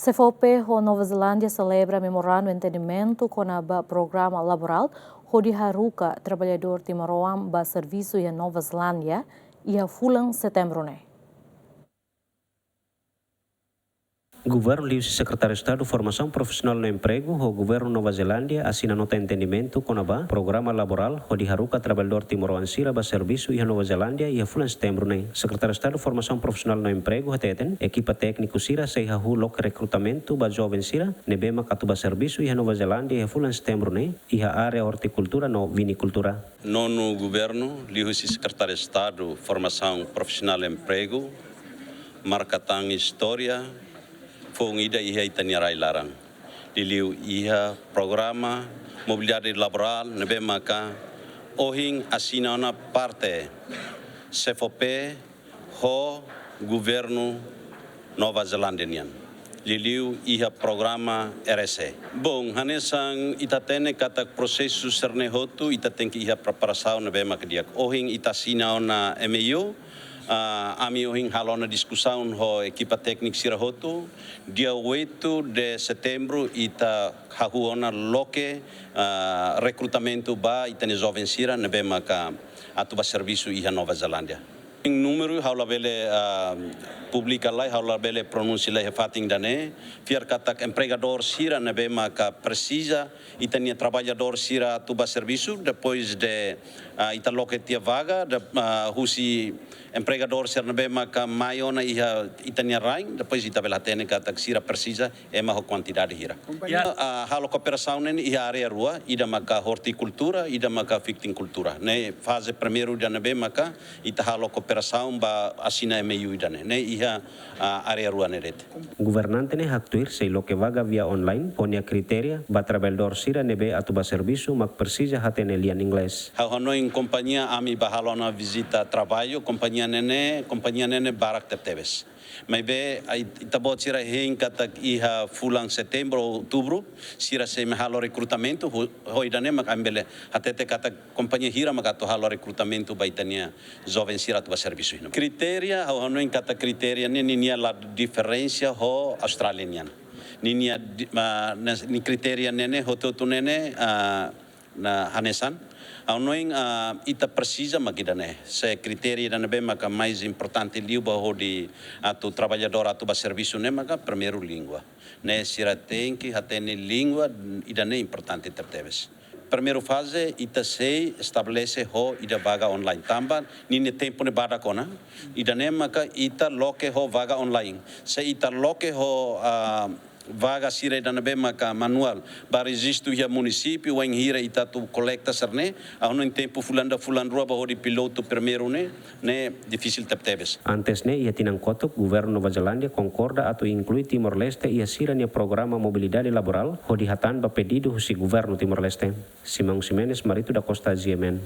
CFOP Nova Zelândia celebra memorando entendimento com o programa laboral onde haruka trabalhador Timoroam ba serviço em Nova Zelândia e a fulang setembro né. Governo liu Secretário de Estado Formação Profissional no Emprego, o Governo Nova Zelândia assina nota entendimento com o programa laboral onde haruka trabalhador Timoroam sira ba serviço em Nova Zelândia e a fulang setembro né. Secretário de Estado Formação Profissional no Emprego, hateten, equipa técnico sira sei hahu lok recrutamento ba jovem sira, nebema katu ba serviço em Nova Zelândia e a fulang setembro né, e a área horticultura no vinicultura. Nono Governo liu Secretário de Estado Formação Profissional no Emprego, marcatang história fong ida iha itaniarai larang. Diliu iha programa mobilidade laboral nebe maka ohing asina na parte CFOP ho governo Nova Zelandian. Liliu iha programa RSE. Bom, hanesang itatene kata prosesu sernehotu itaten ki iha preparação nebe maka diak ohing itasina na MEU. Ami ohing halona discussão ho equipa técnica sirahoto dia 8 de setembro ita hahuona loke recrutamento ba itane jovem sira nebe maka atuba serviço iha Nova Zelândia. Em número haula bele publica lá haula bele pronuncia lá fating dane fiar katak empregador sira nebe maka precisa itania trabalhador sira atuba serviço depois de ita loke tia vaga de husi empregador sira nebe maka maiona iha itania rain depois ita bela tene katak sira precisa ema ho quantidade hira. Halo cooperação nene iha area rua ida maka horticultura ida maka viticultura ne fase primeiro da nebe maka ita halo cooperação ba asina MEU idane ne iha area rua nerete. Governante ne haktuir sei lo que vaga via online ponia criteria ba trabalhador sira nebe atuba serviço mak precisa hatene lian inglês. Hano em companhia ami bahalona visita trabalho companhia nene barak teptebes. Mas be itabot sira hein katak iha fulang setembro outubro sira se mahalo recrutamento hoidane mak ambele hatete katak companhia hira mak ato halo recrutamento baitania jovem sira atuba serviço. Criteria hano em katak criteria ninia la diferença ho australian. Ninia ni criteria nene hototu nene na hanesan anoing ita precisa magidane se criteria da nebe maka mais importante liu ba hodi atu trabalhador atu ba serviço ne maka primeiro língua ne sira tem que hatene língua idane importante tertebes. Primeiro fase ita sei estabelece ho ida vaga online tamba nini tempo ne bada kona idane maka ita loke ho vaga online se ita loke ho vaga sira da nebe maka manual ba registro ia município em hira itatu collecta serne no tempo fulanda fulandrua ba hodi piloto primeiro ne difícil teptebes. Antes ne ia tinang kotok governo Nova Zelândia concorda atau inclui Timor Leste ia sira nia programa mobilidade laboral hodi hatan ba pedido husi governo Timor Leste. Simão Ximenes Marito da Costa Ziemen.